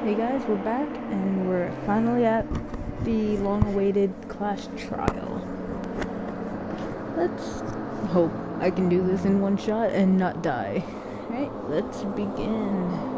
Hey guys, we're back and we're finally at the long-awaited class trial. Let's hope I can do this in one shot and not die. Alright, let's begin.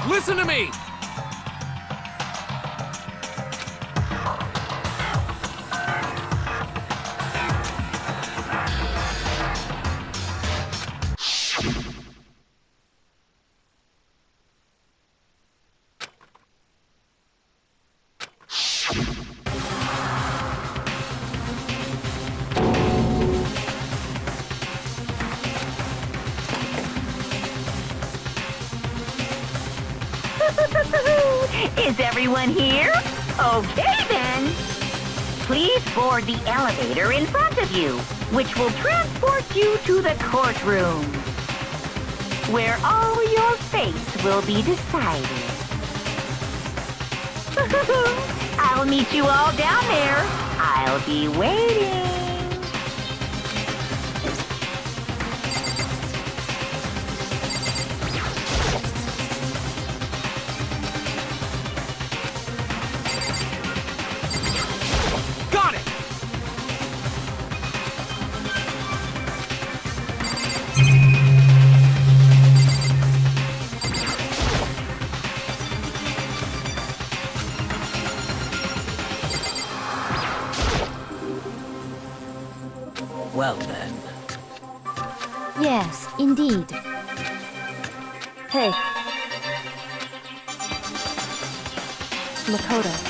Listen to me! Is everyone here? Okay then. Please board the elevator in front of you, which will transport you to the courtroom, where all your fates will be decided. I'll meet you all down there. I'll be waiting. Well then. Yes, indeed. Hey. Makoto.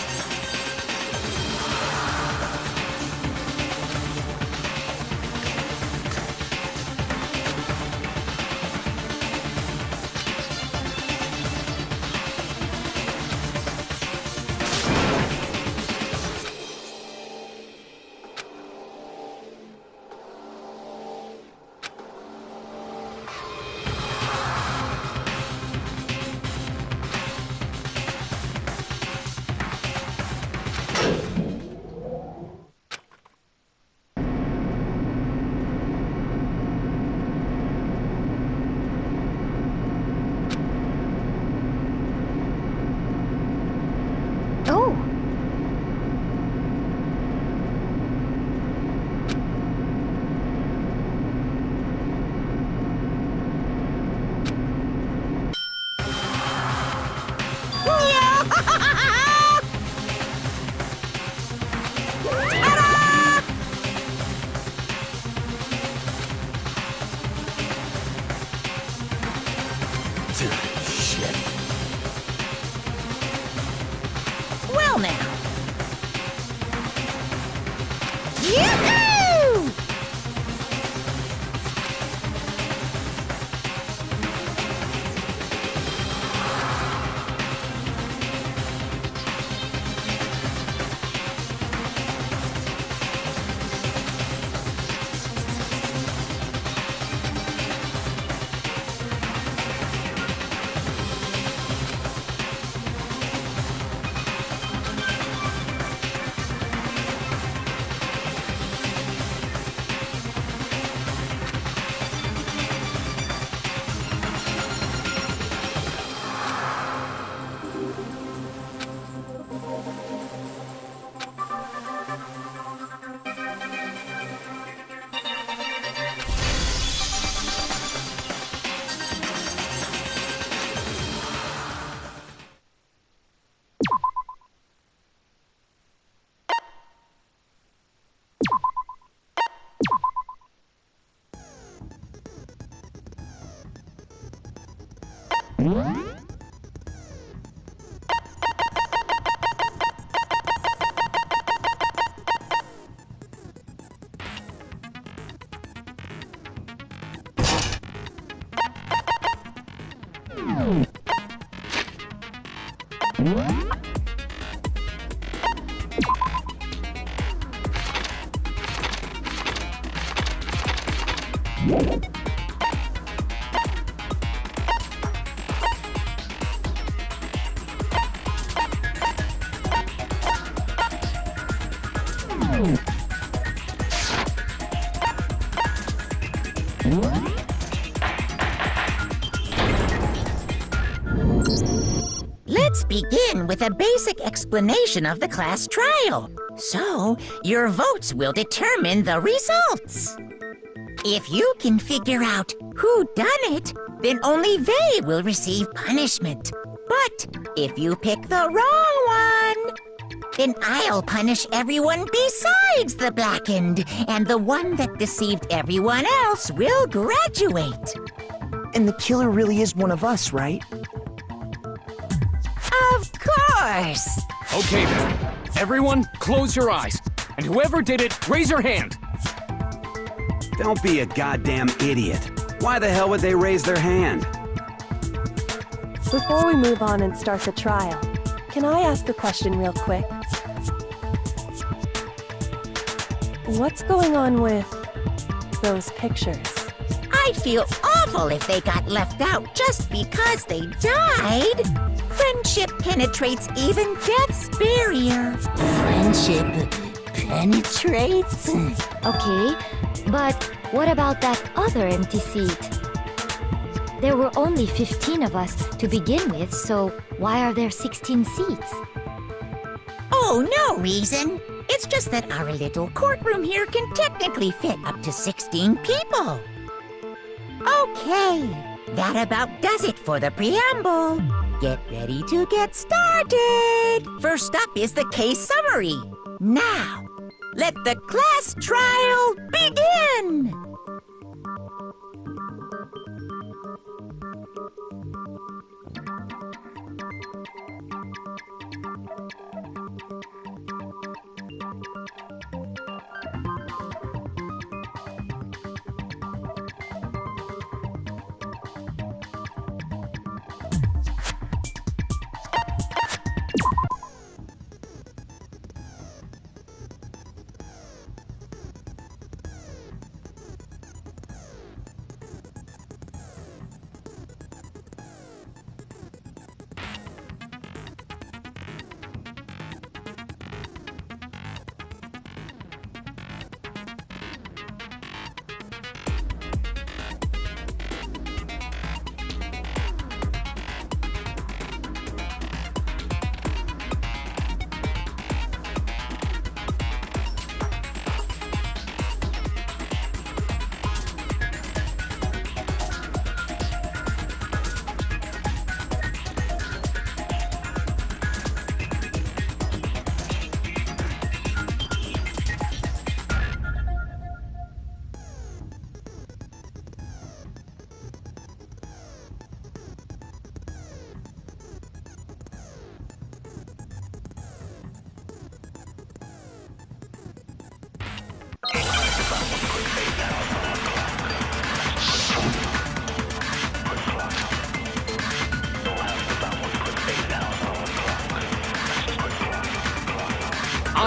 Oh! Shit. Well now. Yoo-hoo! Let's begin with a basic explanation of the class trial. So, your votes will determine the results. If you can figure out who done it, then only they will receive punishment. But if you pick the wrong one, then I'll punish everyone besides the blackened, and the one that deceived everyone else will graduate. And the killer really is one of us, right? Of course! Okay then. Everyone, close your eyes. And whoever did it, raise your hand. Don't be a goddamn idiot. Why the hell would they raise their hand? Before we move on and start the trial, can I ask a question real quick? What's going on with those pictures? I'd feel awful if they got left out just because they died. Friendship penetrates even death's barrier. Friendship penetrates? Okay, but what about that other empty seat? There were only 15 of us to begin with, so why are there 16 seats? Oh, no reason. It's just that our little courtroom here can technically fit up to 16 people. Okay, that about does it for the preamble. Get ready to get started. First up is the case summary. Now, let the class trial begin.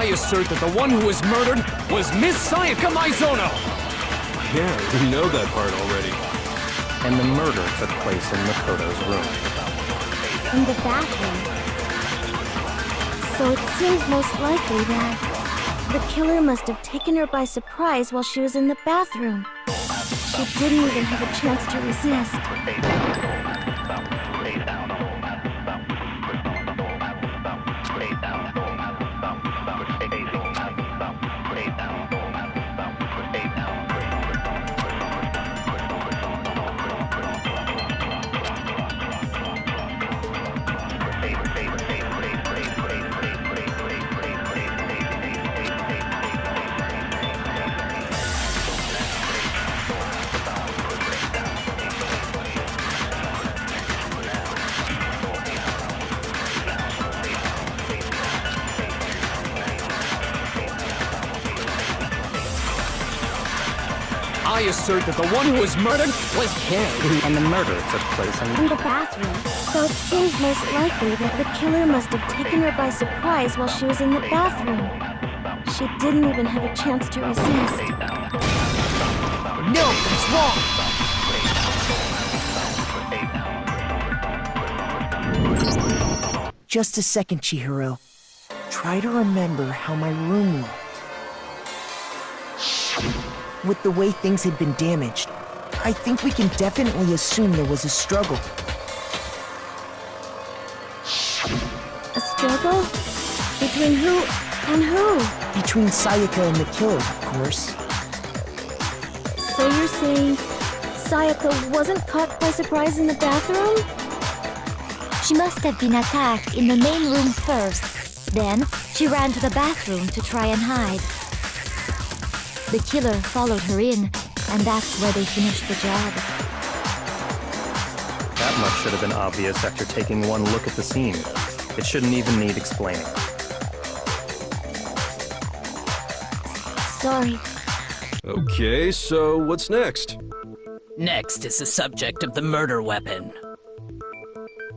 I assert that the one who was murdered was Miss Sayaka Maizono! Yeah, we know that part already. And the murder took place in Makoto's room. In the bathroom. So it seems most likely that the killer must have taken her by surprise while she was in the bathroom. She didn't even have a chance to resist. I assert that the one who was murdered was him! And the murder took place In the bathroom. So it seems most likely that the killer must have taken her by surprise while she was in the bathroom. She didn't even have a chance to resist. No, that's wrong! Just a second, Chihiro. Try to remember how my room looked. With the way things had been damaged, I think we can definitely assume there was a struggle. struggle? Between who and who? Between Sayaka and the killer, of course. So you're saying Sayaka wasn't caught by surprise in the bathroom? She must have been attacked in the main room first. Then, she ran to the bathroom to try and hide. The killer followed her in, and that's where they finished the job. That much should have been obvious after taking one look at the scene. It shouldn't even need explaining. Sorry. Okay, so what's next? Next is the subject of the murder weapon.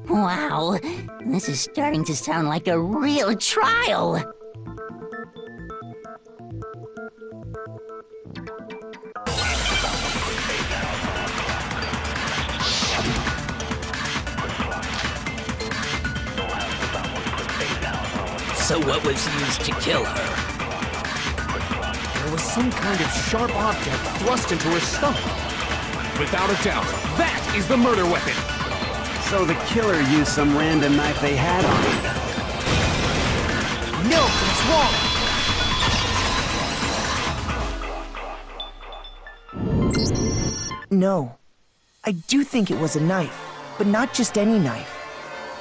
Wow, this is starting to sound like a real trial. So what was used to kill her? There was some kind of sharp object thrust into her stomach. Without a doubt, that is the murder weapon. So the killer used some random knife they had on him. No, it's wrong! No. I do think it was a knife, but not just any knife.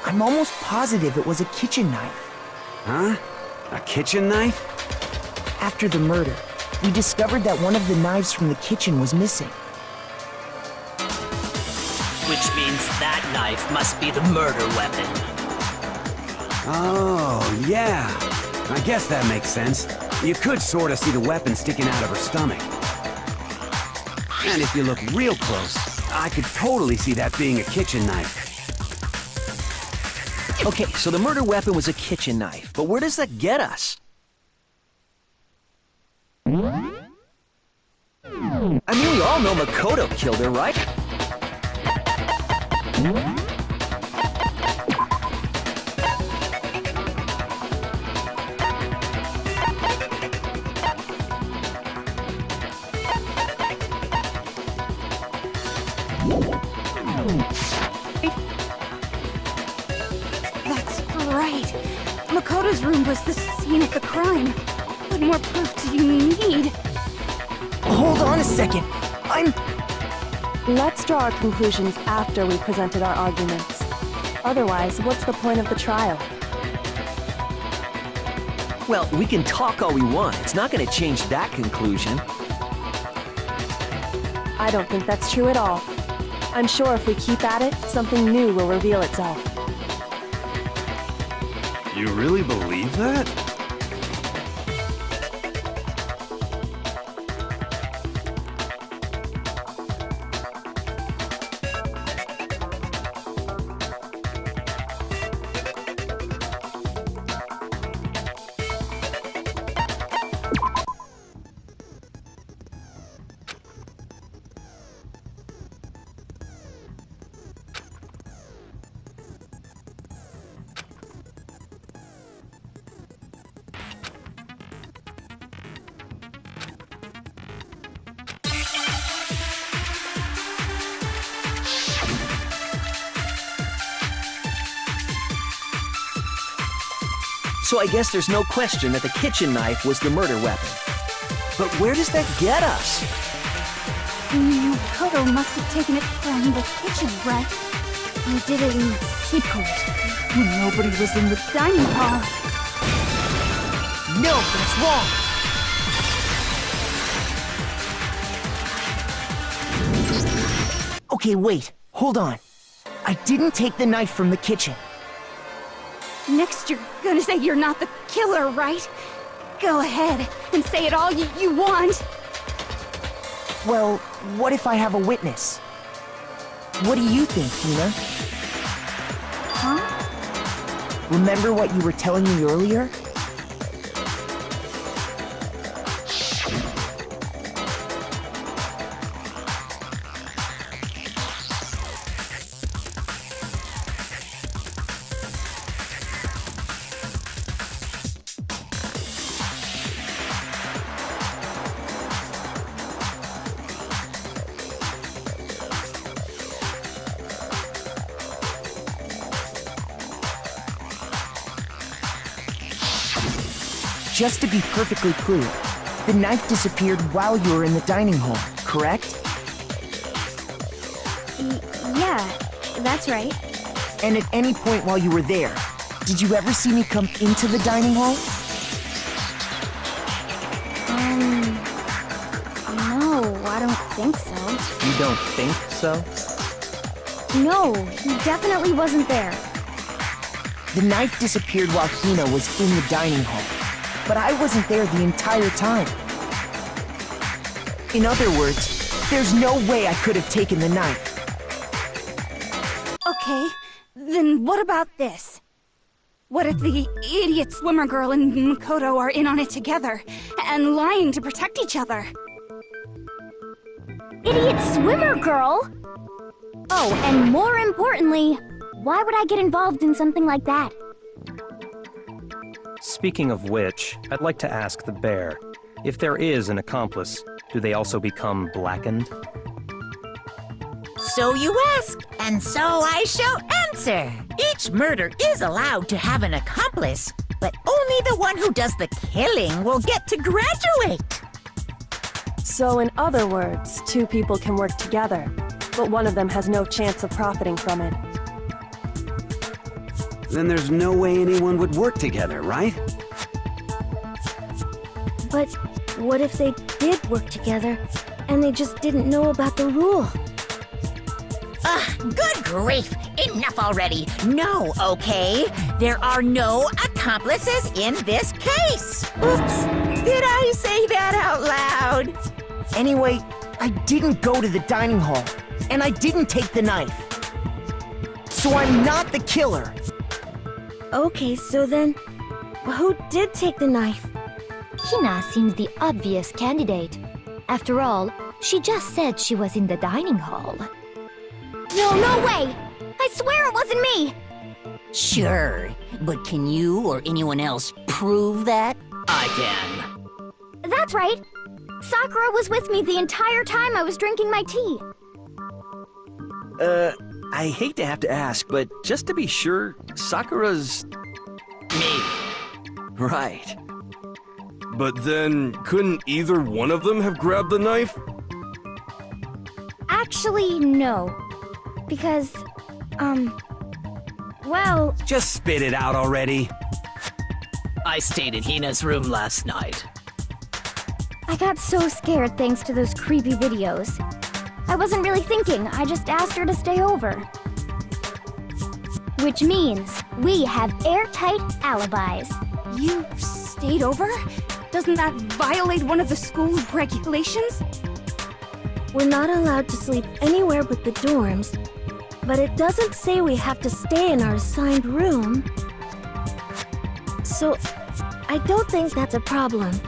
I'm almost positive it was a kitchen knife. Huh? A kitchen knife? After the murder, we discovered that one of the knives from the kitchen was missing. Which means that knife must be the murder weapon. Oh, yeah. I guess that makes sense. You could sort of see the weapon sticking out of her stomach. And if you look real close, I could totally see that being a kitchen knife. Okay, so the murder weapon was a kitchen knife, but where does that get us? I mean, we all know Makoto killed her, right? That's right. Makoto's room was the scene of the crime. What more proof do you need? Hold on a second. Let's draw our conclusions after we've presented our arguments. Otherwise, what's the point of the trial? Well, we can talk all we want. It's not going to change that conclusion. I don't think that's true at all. I'm sure if we keep at it, something new will reveal itself. You really believe that? So I guess there's no question that the kitchen knife was the murder weapon. But where does that get us? Makoto must have taken it from the kitchen, right? He did it in secret, when nobody was in the dining hall. No, that's wrong! Okay, wait. Hold on. I didn't take the knife from the kitchen. Next you're gonna say you're not the killer, right? Go ahead and say it all you want. Well, what if I have a witness? What do you think, Tina? Huh? Remember what you were telling me earlier? just to be perfectly clear, the knife disappeared while you were in the dining hall, correct? Yeah, that's right. And at any point while you were there, did you ever see me come into the dining hall? No, I don't think so. You don't think so? No, he definitely wasn't there. The knife disappeared while Hina was in the dining hall, but I wasn't there the entire time. In other words, there's no way I could have taken the knife. Okay, then what about this? What if the idiot swimmer girl and Makoto are in on it together, and lying to protect each other? Idiot swimmer girl? Oh, and more importantly, why would I get involved in something like that? Speaking of which, I'd like to ask the bear, if there is an accomplice, do they also become blackened? So you ask, and so I shall answer. Each murder is allowed to have an accomplice, but only the one who does the killing will get to graduate. So in other words, two people can work together, but one of them has no chance of profiting from it. Then there's no way anyone would work together, right? But what if they did work together, and they just didn't know about the rule? Good grief! Enough already! No, okay? There are no accomplices in this case! Oops! Did I say that out loud? Anyway, I didn't go to the dining hall, and I didn't take the knife. So I'm not the killer. Okay, so then, who did take the knife? Hina seems the obvious candidate. After all, she just said she was in the dining hall. No way! I swear it wasn't me! Sure, but can you or anyone else prove that? I can. That's right! Sakura was with me the entire time I was drinking my tea. I hate to have to ask, but just to be sure, Sakura's... Me. Right. But then, couldn't either one of them have grabbed the knife? Actually, no. Because, well... Just spit it out already. I stayed in Hina's room last night. I got so scared thanks to those creepy videos. I wasn't really thinking, I just asked her to stay over. Which means we have airtight alibis. You stayed over? Doesn't that violate one of the school regulations? We're not allowed to sleep anywhere but the dorms, but it doesn't say we have to stay in our assigned room. So, I don't think that's a problem.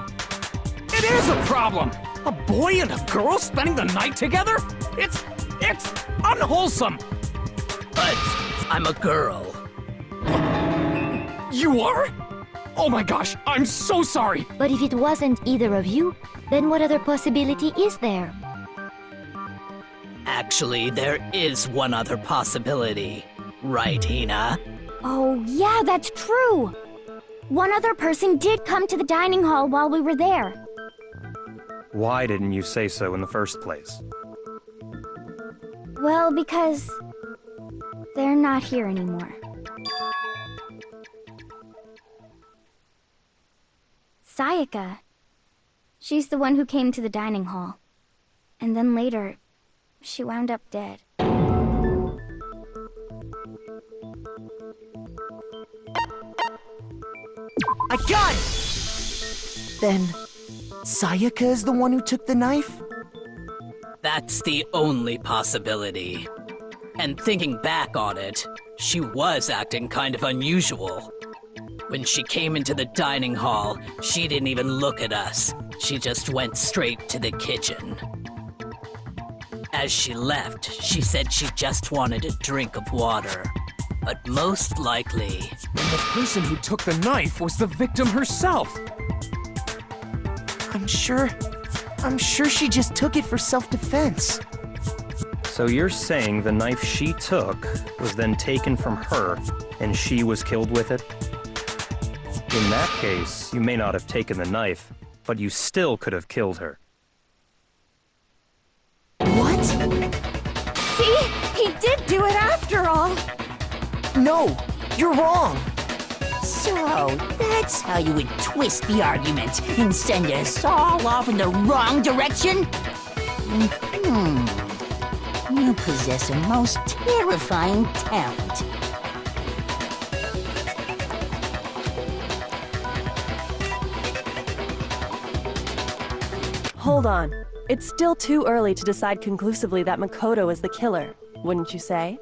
It is a problem! A boy and a girl spending the night together? It's unwholesome! But I'm a girl. You are? Oh my gosh, I'm so sorry! But if it wasn't either of you, then what other possibility is there? Actually, there is one other possibility. Right, Hina? Oh, yeah, that's true! One other person did come to the dining hall while we were there. Why didn't you say so in the first place? Well, because... they're not here anymore. Sayaka. She's the one who came to the dining hall. And then later, she wound up dead. I got it! Then, Sayaka is the one who took the knife? That's the only possibility. And thinking back on it, she was acting kind of unusual. When she came into the dining hall, she didn't even look at us. She just went straight to the kitchen. As she left, she said she just wanted a drink of water. But most likely... And the person who took the knife was the victim herself! I'm sure she just took it for self-defense. So you're saying the knife she took was then taken from her, and she was killed with it? In that case, you may not have taken the knife, but you still could have killed her. What? See? He did do it after all! No, you're wrong. So, that's how you would twist the argument and send us all off in the wrong direction? You possess a most terrifying talent. Hold on. It's still too early to decide conclusively that Makoto is the killer, wouldn't you say?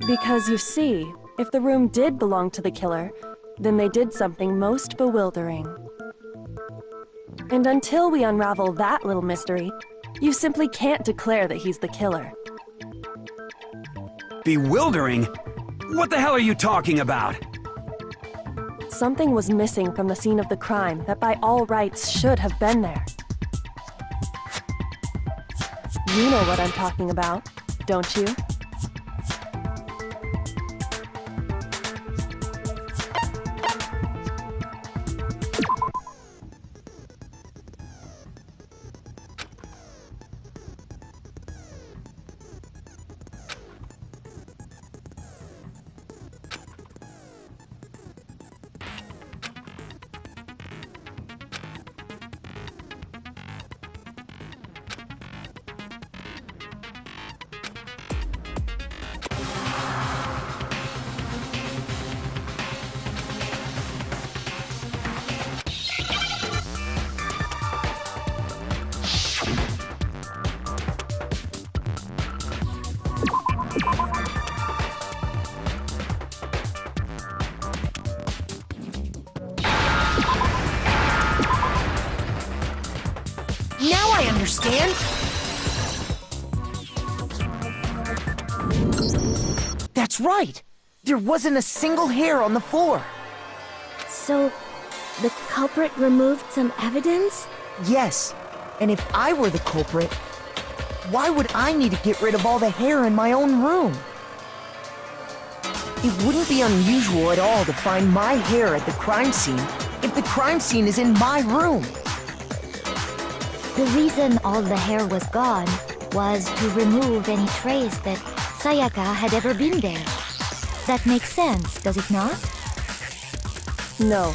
Because you see, if the room did belong to the killer, then they did something most bewildering. And until we unravel that little mystery, you simply can't declare that he's the killer. Bewildering? What the hell are you talking about? Something was missing from the scene of the crime that by all rights should have been there. You know what I'm talking about, don't you? Now I understand! That's right! There wasn't a single hair on the floor! So, the culprit removed some evidence? Yes, and if I were the culprit, why would I need to get rid of all the hair in my own room? It wouldn't be unusual at all to find my hair at the crime scene if the crime scene is in my room. The reason all the hair was gone was to remove any trace that Sayaka had ever been there. That makes sense, does it not? No.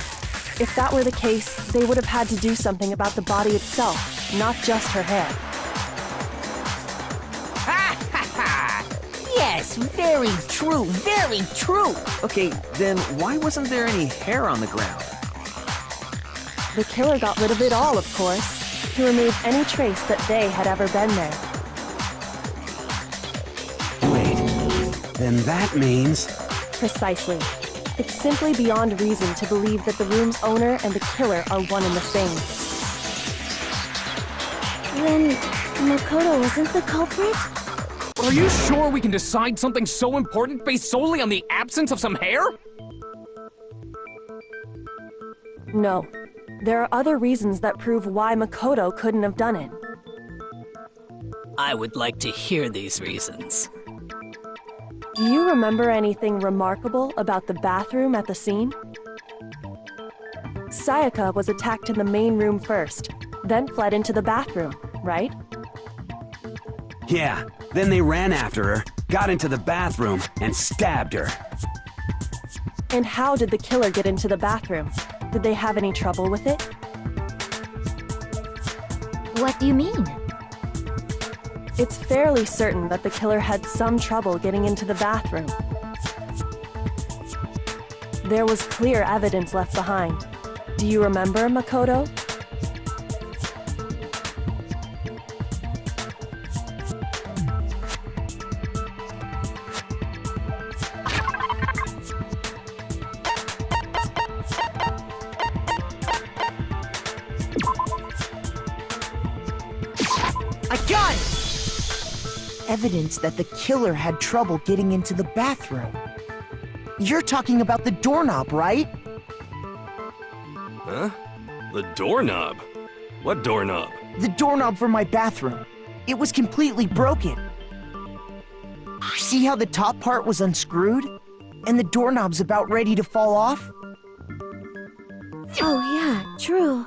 If that were the case, they would have had to do something about the body itself, not just her hair. Yes, very true, very true. Okay, then why wasn't there any hair on the ground? The killer got rid of it all, of course, to remove any trace that they had ever been there. Wait, then that means... Precisely. It's simply beyond reason to believe that the room's owner and the killer are one and the same. Then, Makoto isn't the culprit? Are you sure we can decide something so important based solely on the absence of some hair? No. There are other reasons that prove why Makoto couldn't have done it. I would like to hear these reasons. Do you remember anything remarkable about the bathroom at the scene? Sayaka was attacked in the main room first, then fled into the bathroom, right? Yeah, then they ran after her, got into the bathroom, and stabbed her. And how did the killer get into the bathroom? Did they have any trouble with it? What do you mean? It's fairly certain that the killer had some trouble getting into the bathroom. There was clear evidence left behind. Do you remember, Makoto? I got it! Evidence that the killer had trouble getting into the bathroom. You're talking about the doorknob, right? Huh? The doorknob? What doorknob? The doorknob for my bathroom. It was completely broken. See how the top part was unscrewed? And the doorknob's about ready to fall off? Oh yeah, true.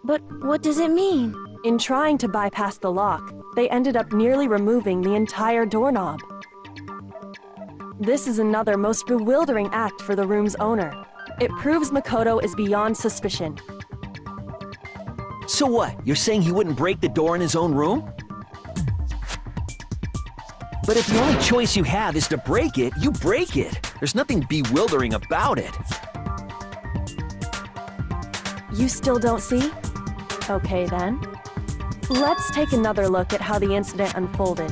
But what does it mean? In trying to bypass the lock, they ended up nearly removing the entire doorknob. This is another most bewildering act for the room's owner. It proves Makoto is beyond suspicion. So what? You're saying he wouldn't break the door in his own room? But if the only choice you have is to break it, you break it. There's nothing bewildering about it. You still don't see? Okay then. Let's take another look at how the incident unfolded.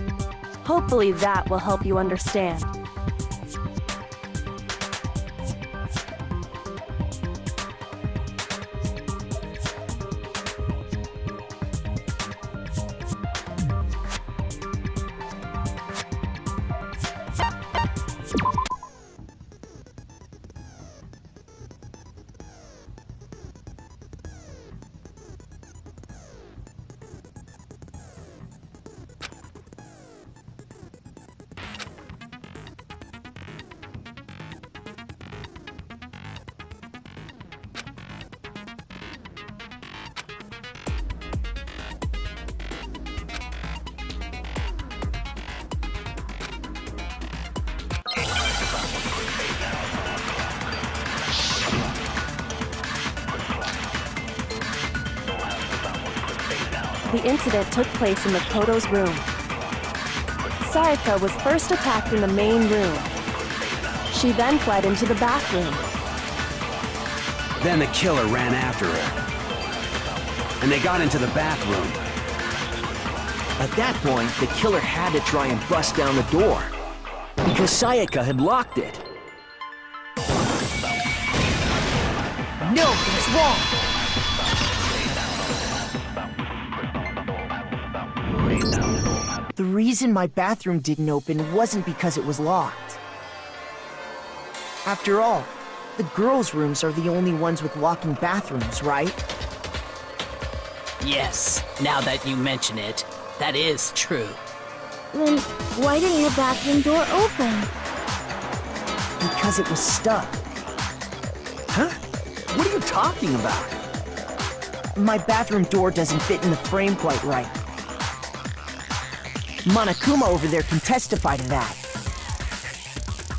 Hopefully that will help you understand. The incident took place in Makoto's room. Sayaka was first attacked in the main room. She then fled into the bathroom. Then the killer ran after her. And they got into the bathroom. At that point, the killer had to try and bust down the door, because Sayaka had locked it. No, that's wrong! The reason my bathroom didn't open wasn't because it was locked. After all, the girls' rooms are the only ones with locking bathrooms, right? Yes, now that you mention it, that is true. Then why didn't the bathroom door open? Because it was stuck. Huh? What are you talking about? My bathroom door doesn't fit in the frame quite right. Monokuma over there can testify to that.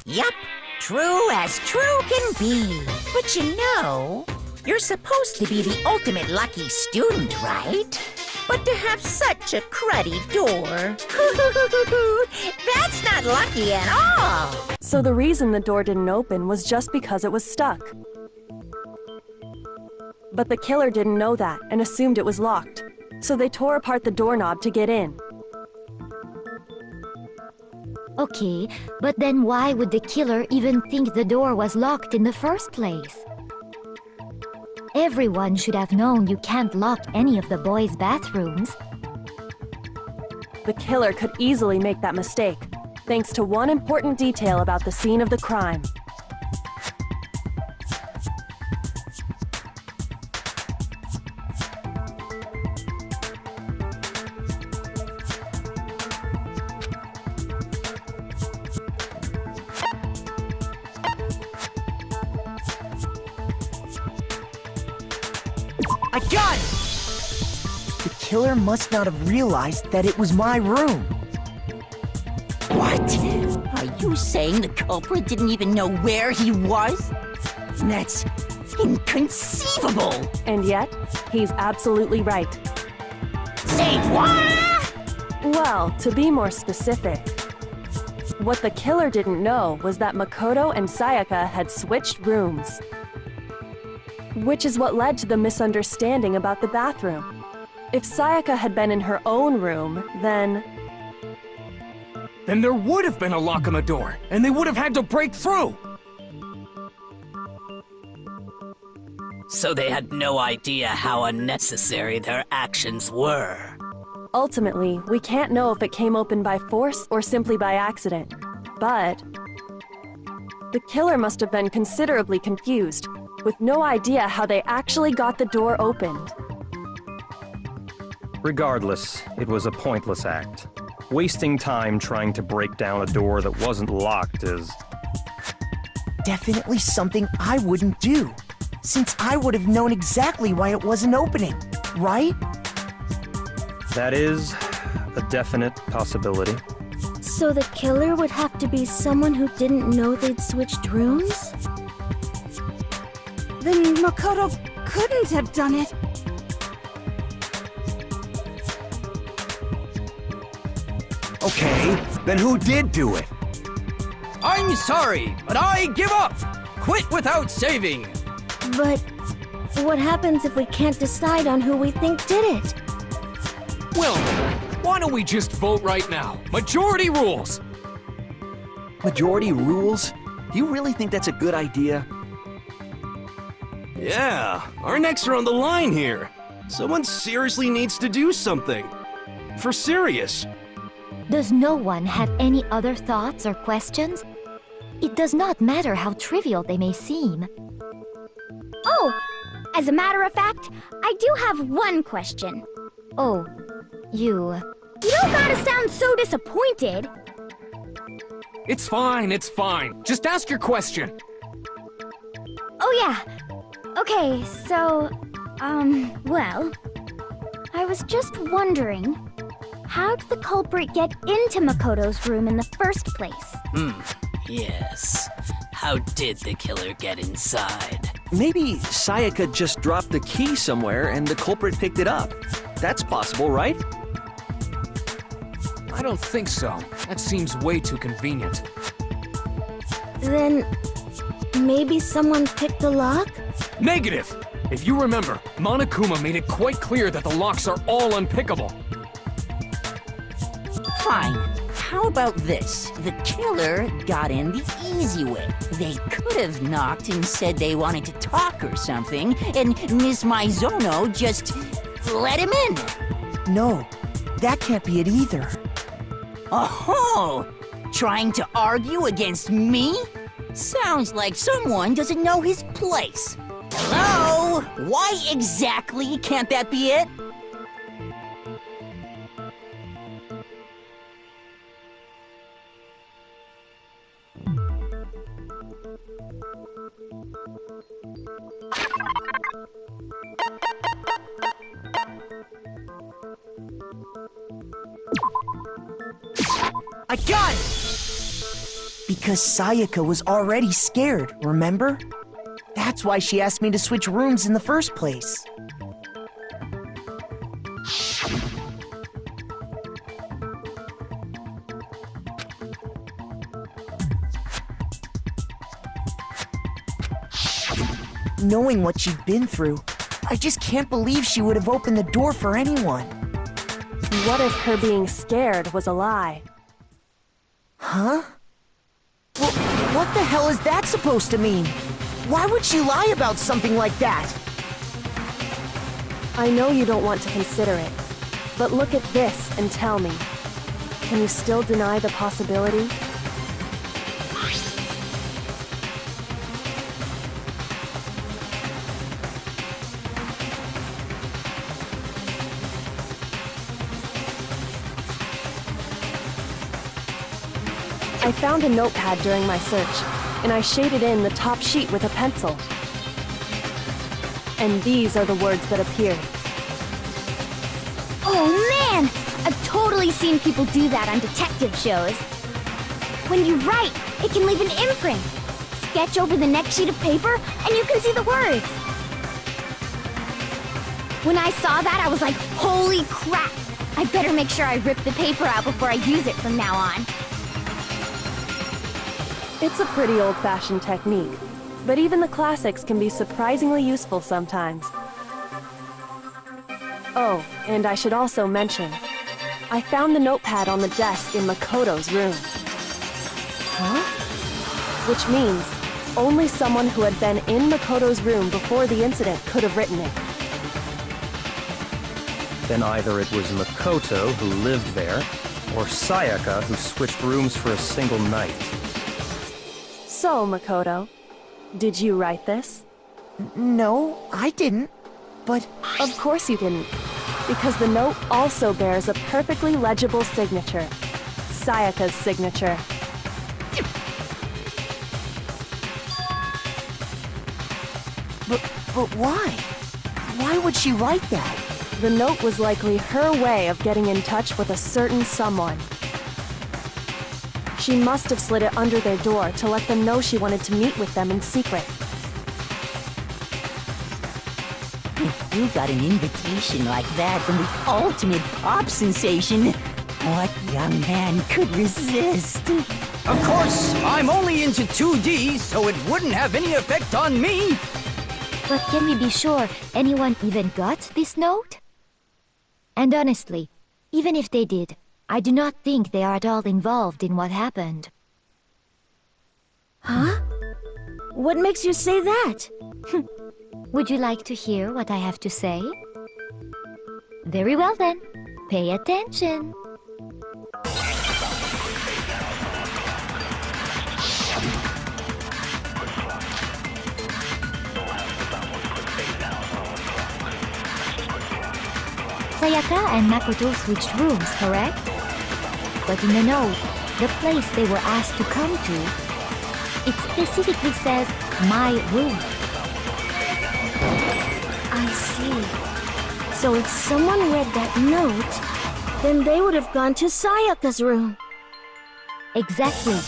Yup, true as true can be. But you know, you're supposed to be the ultimate lucky student, right? But to have such a cruddy door, that's not lucky at all. So the reason the door didn't open was just because it was stuck. But the killer didn't know that and assumed it was locked. So they tore apart the doorknob to get in. Okay, but then why would the killer even think the door was locked in the first place? Everyone should have known you can't lock any of the boys' bathrooms. The killer could easily make that mistake, thanks to one important detail about the scene of the crime. I got it! The killer must not have realized that it was my room. What? Are you saying the culprit didn't even know where he was? That's inconceivable! And yet, he's absolutely right. Say what? Well, to be more specific, what the killer didn't know was that Makoto and Sayaka had switched rooms. Which is what led to the misunderstanding about the bathroom. If Sayaka had been in her own room, then there would have been a lock on the door, and they would have had to break through! So they had no idea how unnecessary their actions were. Ultimately, we can't know if it came open by force or simply by accident. But the killer must have been considerably confused, with no idea how they actually got the door opened. Regardless, it was a pointless act. Wasting time trying to break down a door that wasn't locked is... Definitely something I wouldn't do. since I would have known exactly why it wasn't opening, right? That is a definite possibility. So the killer would have to be someone who didn't know they'd switched rooms? Then Makoto couldn't have done it. Okay, then who did do it? I'm sorry, but I give up! Quit without saving! But what happens if we can't decide on who we think did it? Well, why don't we just vote right now? Majority rules! Majority rules? Do you really think that's a good idea? Yeah, our necks are on the line here. Someone seriously needs to do something. For serious. Does no one have any other thoughts or questions? It does not matter how trivial they may seem. Oh, as a matter of fact, I do have one question. Oh, you... You don't gotta sound so disappointed. It's fine, it's fine. Just ask your question. Oh yeah. Okay, so, well, I was just wondering, how did the culprit get into Makoto's room in the first place? Yes. How did the killer get inside? Maybe Sayaka just dropped the key somewhere and the culprit picked it up. That's possible, right? I don't think so. That seems way too convenient. Then maybe someone picked the lock? Negative! If you remember, Monokuma made it quite clear that the locks are all unpickable. Fine. How about this? The killer got in the easy way. They could have knocked and said they wanted to talk or something, and Miss Maizono just let him in. No, that can't be it either. Oh, trying to argue against me? Sounds like someone doesn't know his place. Hello? Why exactly can't that be it? I got it! Because Sayaka was already scared, remember? That's why she asked me to switch rooms in the first place. Knowing what she'd been through, I just can't believe she would have opened the door for anyone. What if her being scared was a lie? Huh? Well, what the hell is that supposed to mean? Why would she lie about something like that? I know you don't want to consider it, but look at this and tell me. Can you still deny the possibility? I found a notepad during my search, and I shaded in the top sheet with a pencil. And these are the words that appeared. Oh man! I've totally seen people do that on detective shows. When you write, it can leave an imprint. Sketch over the next sheet of paper, and you can see the words. When I saw that, I was like, holy crap! I better make sure I rip the paper out before I use it from now on. It's a pretty old-fashioned technique, but even the classics can be surprisingly useful sometimes. Oh, and I should also mention, I found the notepad on the desk in Makoto's room. Huh? Which means only someone who had been in Makoto's room before the incident could have written it. Then either it was Makoto who lived there, or Sayaka who switched rooms for a single night. So, Makoto, did you write this? No, I didn't. But... Of course you didn't, because the note also bears a perfectly legible signature. Sayaka's signature. But why? Why would she write that? The note was likely her way of getting in touch with a certain someone. She must have slid it under their door to let them know she wanted to meet with them in secret. If you got an invitation like that from the ultimate pop sensation, what young man could resist? Of course, I'm only into 2D, so it wouldn't have any effect on me. But can we be sure anyone even got this note? And honestly, even if they did, I do not think they are at all involved in what happened. Huh? What makes you say that? Would you like to hear what I have to say? Very well then, pay attention. Sayaka and Makoto switched rooms, correct? But in the note, the place they were asked to come to, it specifically says, my room. I see. So if someone read that note, then they would have gone to Sayaka's room. Exactly.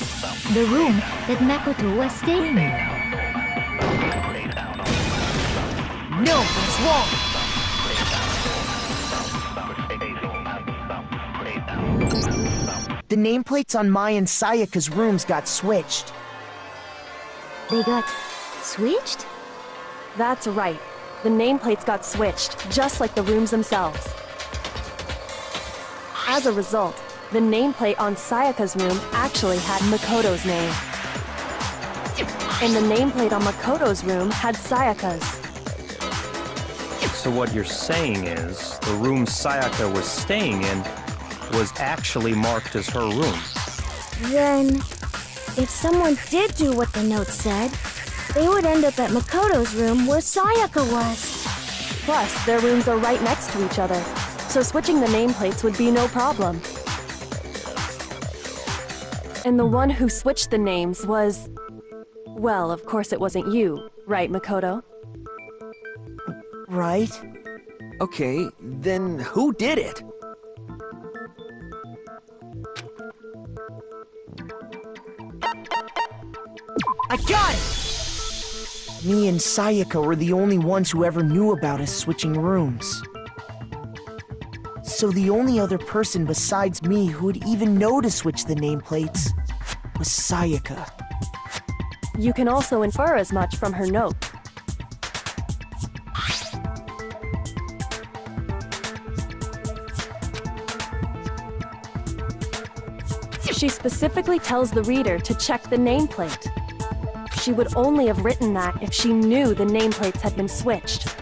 The room that Makoto was staying in. No, what's wrong? The nameplates on Mai and Sayaka's rooms got switched. They got switched? That's right. The nameplates got switched, just like the rooms themselves. As a result, the nameplate on Sayaka's room actually had Makoto's name. And the nameplate on Makoto's room had Sayaka's. So what you're saying is, the room Sayaka was staying in was actually marked as her room. Then, if someone did do what the note said, they would end up at Makoto's room where Sayaka was. Plus, their rooms are right next to each other, so switching the nameplates would be no problem. And the one who switched the names was... Well, of course it wasn't you, right, Makoto? Right? Okay, then who did it? I got it! Me and Sayaka were the only ones who ever knew about us switching rooms. So the only other person besides me who would even know to switch the nameplates was Sayaka. You can also infer as much from her note. She specifically tells the reader to check the nameplate. She would only have written that if she knew the nameplates had been switched.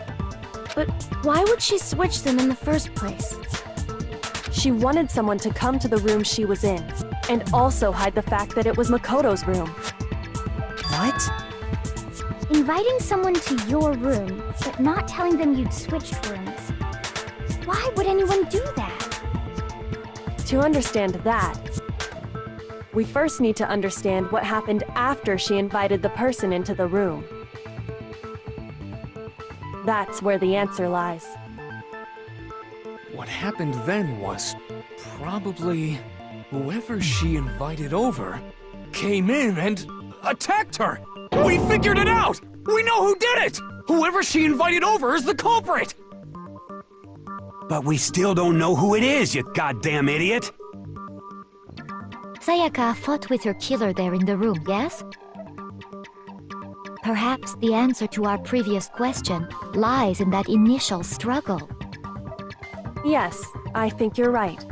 But why would she switch them in the first place? She wanted someone to come to the room she was in, and also hide the fact that it was Makoto's room. What? Inviting someone to your room, but not telling them you'd switched rooms. Why would anyone do that? To understand that, we first need to understand what happened after she invited the person into the room. That's where the answer lies. What happened then was probably whoever she invited over came in and attacked her. We figured it out! We know who did it! Whoever she invited over is the culprit! But we still don't know who it is, you goddamn idiot! Sayaka fought with her killer there in the room, yes? Perhaps the answer to our previous question lies in that initial struggle. Yes, I think you're right.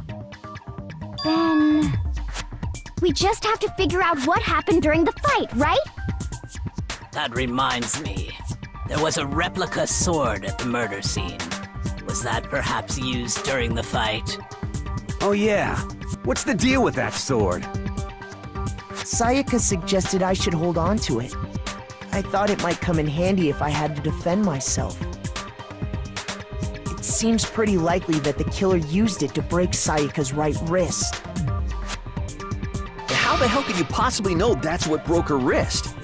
Then... we just have to figure out what happened during the fight, right? That reminds me. There was a replica sword at the murder scene. Was that perhaps used during the fight? Oh yeah. What's the deal with that sword? Sayaka suggested I should hold on to it. I thought it might come in handy if I had to defend myself. It seems pretty likely that the killer used it to break Sayaka's right wrist. How the hell could you possibly know that's what broke her wrist?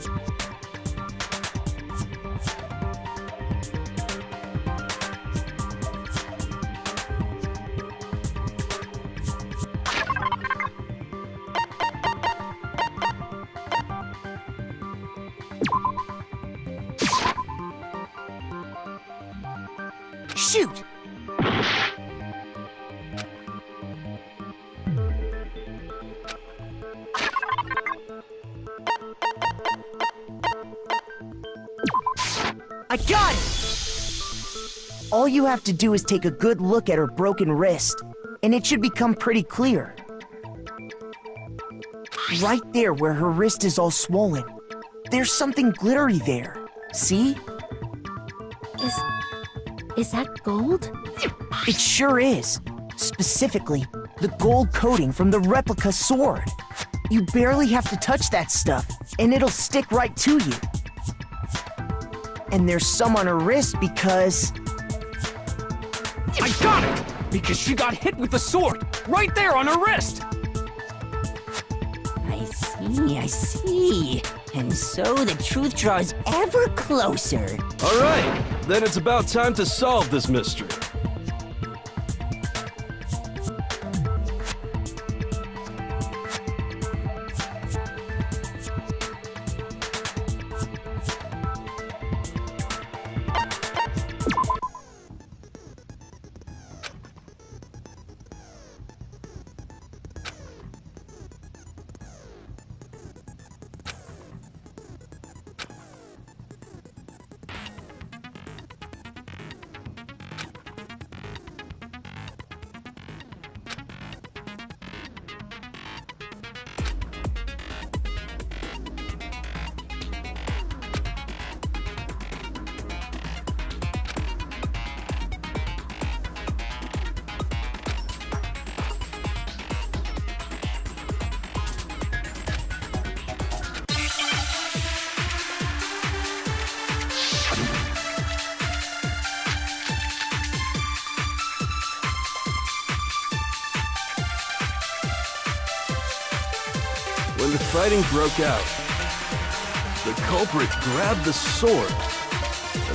Shoot! I got it! All you have to do is take a good look at her broken wrist, and it should become pretty clear. Right there where her wrist is all swollen, there's something glittery there. See? Is that gold? It sure is. Specifically, the gold coating from the replica sword. You barely have to touch that stuff, and it'll stick right to you. And there's some on her wrist because... I got it! Because she got hit with the sword, right there on her wrist! I see. And so the truth draws ever closer. All right, then it's about time to solve this mystery. When the fighting broke out, the culprit grabbed the sword,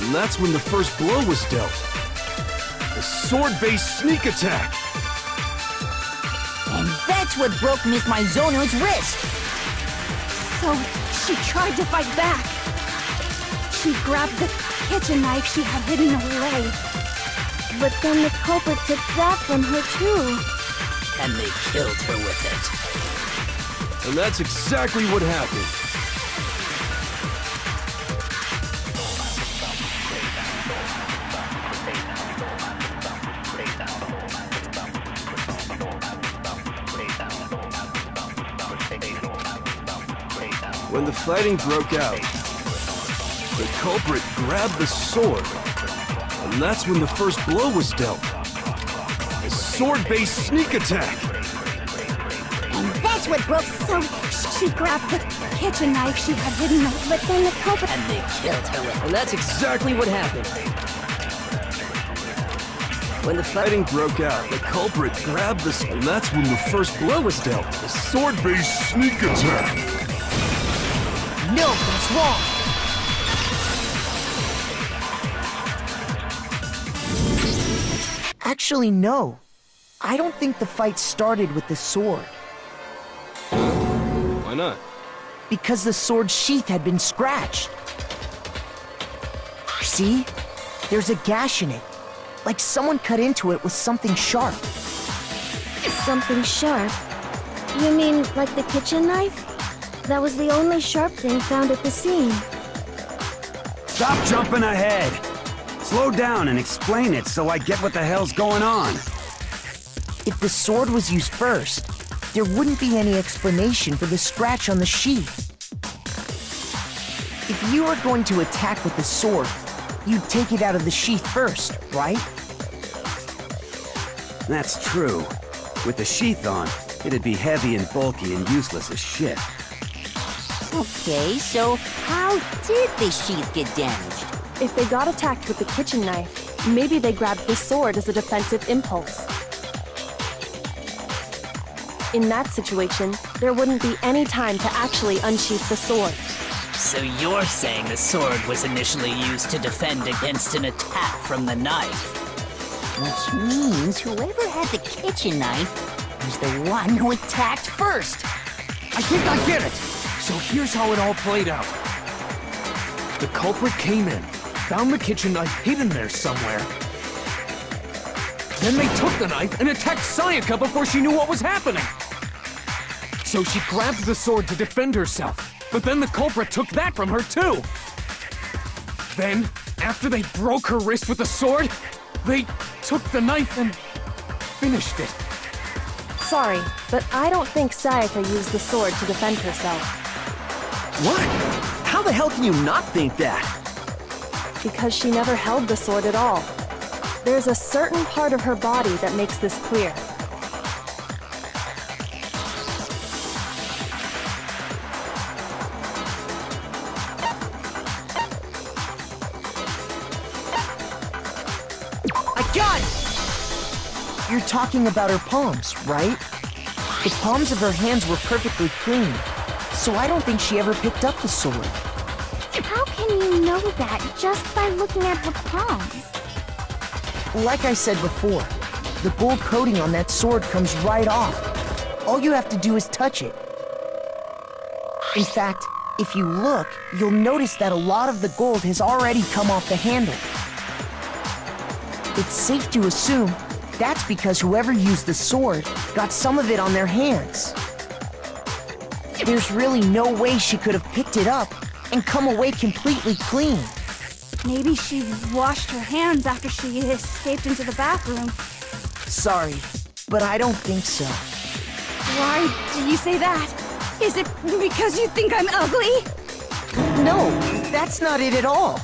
and that's when the first blow was dealt. A sword-based sneak attack! And that's what broke Miss Mizono's wrist! So, she tried to fight back. She grabbed the kitchen knife she had hidden away. But then the culprit took that from her too. And they killed her with it. And that's exactly what happened. When the fighting broke out, the culprit grabbed the sword, and that's when the first blow was dealt. A sword-based sneak attack! And that's what broke. So she grabbed the kitchen knife she had hidden away. But then the culprit... And they killed her with it. And that's exactly what happened. When the fighting broke out, the culprit grabbed the sword, and that's when the first blow was dealt. A sword-based sneak attack! No, that's wrong! Actually, no. I don't think the fight started with the sword. Why not? Because the sword's sheath had been scratched. See? There's a gash in it. Like someone cut into it with something sharp. Something sharp? You mean like the kitchen knife? That was the only sharp thing found at the scene. Stop jumping ahead! Slow down and explain it so I get what the hell's going on. If the sword was used first, there wouldn't be any explanation for the scratch on the sheath. If you were going to attack with the sword, you'd take it out of the sheath first, right? That's true. With the sheath on, it'd be heavy and bulky and useless as shit. Okay, so how did the sheath get damaged? If they got attacked with the kitchen knife, maybe they grabbed the sword as a defensive impulse. In that situation, there wouldn't be any time to actually unsheath the sword. So you're saying the sword was initially used to defend against an attack from the knife? Which means whoever had the kitchen knife was the one who attacked first. I think I get it! So here's how it all played out. The culprit came in, found the kitchen knife hidden there somewhere, Then they took the knife and attacked Sayaka before she knew what was happening. So she grabbed the sword to defend herself, but then the culprit took that from her too. Then, after they broke her wrist with the sword, they took the knife and finished it. Sorry, but I don't think Sayaka used the sword to defend herself. What? How the hell can you not think that? Because she never held the sword at all. There's a certain part of her body that makes this clear. I got it! You're talking about her palms, right? The palms of her hands were perfectly clean, so I don't think she ever picked up the sword. How can you know that just by looking at her palms? Like I said before, the gold coating on that sword comes right off. All you have to do is touch it. In fact, if you look, you'll notice that a lot of the gold has already come off the handle. It's safe to assume that's because whoever used the sword got some of it on their hands. There's really no way she could have picked it up and come away completely clean. Maybe she washed her hands after she escaped into the bathroom. Sorry, but I don't think so. Why do you say that? Is it because you think I'm ugly? No, that's not it at all.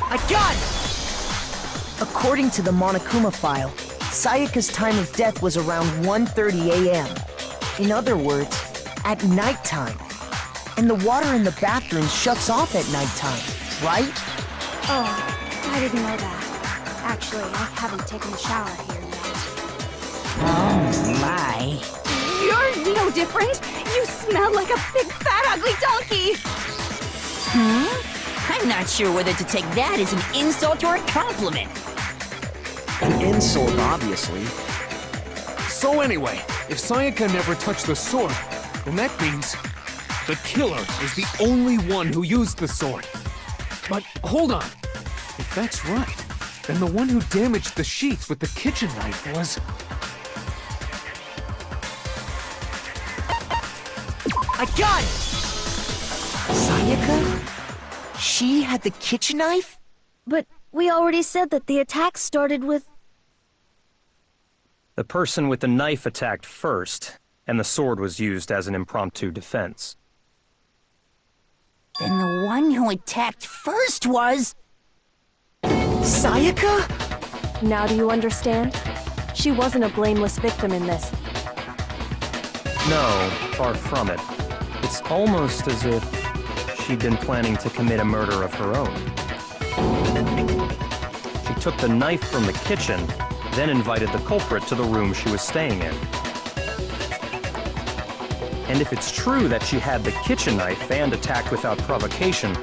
I got it! According to the Monokuma file, Sayaka's time of death was around 1:30 a.m. In other words, at nighttime. And the water in the bathroom shuts off at nighttime, right? Oh, I didn't know that. Actually, I haven't taken a shower here yet. Oh, my. You're no different! You smell like a big, fat, ugly donkey! I'm not sure whether to take that as an insult or a compliment. An insult, obviously. So anyway, if Sayaka never touched the sword, then that means the killer is the only one who used the sword. But hold on. If that's right, then the one who damaged the sheets with the kitchen knife was... I got it! Sayaka? She had the kitchen knife? But we already said that the attack started with... The person with the knife attacked first, and the sword was used as an impromptu defense. Then the one who attacked first was... Sayaka? Now do you understand? She wasn't a blameless victim in this. No, far from it. It's almost as if she'd been planning to commit a murder of her own. She took the knife from the kitchen, then invited the culprit to the room she was staying in. And if it's true that she had the kitchen knife and attacked without provocation...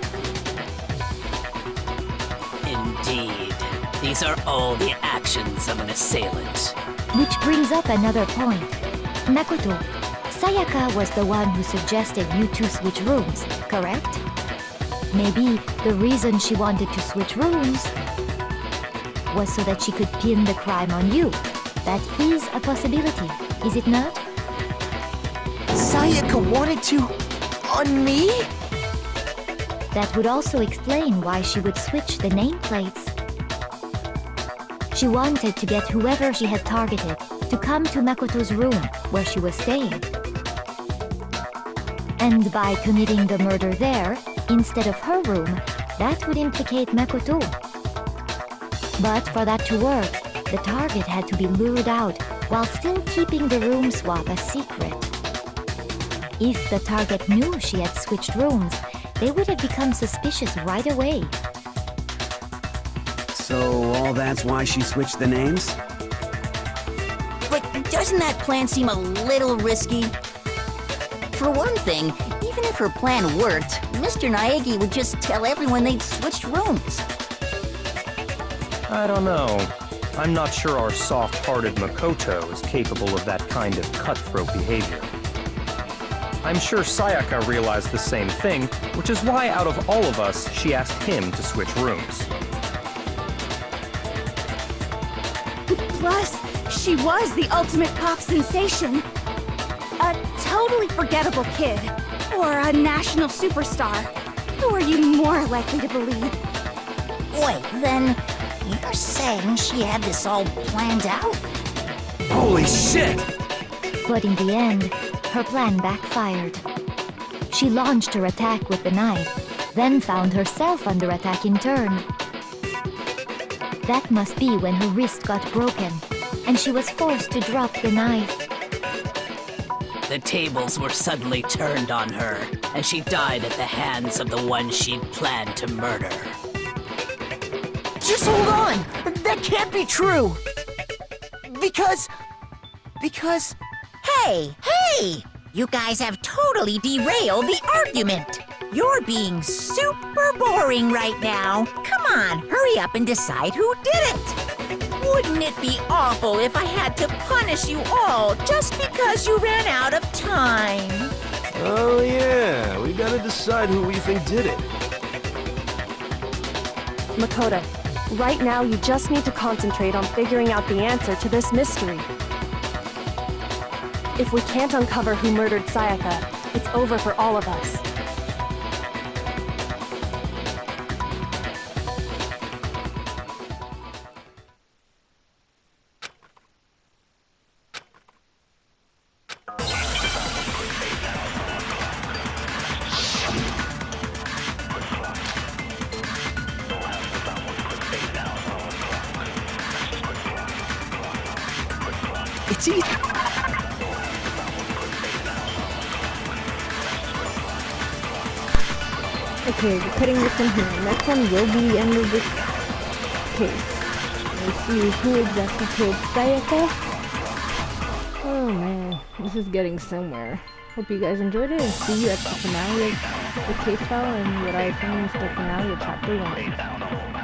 Indeed. These are all the actions of an assailant. Which brings up another point. Makoto, Sayaka was the one who suggested you two switch rooms, correct? Maybe the reason she wanted to switch rooms was so that she could pin the crime on you. That is a possibility, is it not? Sayaka wanted to... on me? That would also explain why she would switch the nameplates. She wanted to get whoever she had targeted to come to Makoto's room where she was staying. And by committing the murder there, instead of her room, that would implicate Makoto. But for that to work, the target had to be lured out while still keeping the room swap a secret. If the target knew she had switched rooms, they would have become suspicious right away. So all that's why she switched the names? But doesn't that plan seem a little risky? For one thing, even if her plan worked, Mr. Naegi would just tell everyone they'd switched rooms. I don't know. I'm not sure our soft-hearted Makoto is capable of that kind of cutthroat behavior. I'm sure Sayaka realized the same thing, which is why out of all of us, she asked him to switch rooms. Plus, she was the ultimate pop sensation. A totally forgettable kid. Or a national superstar. Who are you more likely to believe? Wait, then you're saying she had this all planned out? Holy shit! But in the end, her plan backfired. She launched her attack with the knife, then found herself under attack in turn. That must be when her wrist got broken, and she was forced to drop the knife. The tables were suddenly turned on her, and she died at the hands of the one she'd planned to murder. Just hold on! That can't be true! Because... Hey! You guys have totally derailed the argument! You're being super boring right now. Come on, hurry up and decide who did it! Wouldn't it be awful if I had to punish you all just because you ran out of time? Oh yeah, we gotta decide who we think did it. Makoto, right now you just need to concentrate on figuring out the answer to this mystery. If we can't uncover who murdered Sayaka, it's over for all of us. It's easy. Okay, we're cutting this in here. Next one will be the end of this case. Let's see who exactly killed Sayaka. Oh man, this is getting somewhere. Hope you guys enjoyed it, and see you at the finale of the case file and what I think is the finale of chapter 1.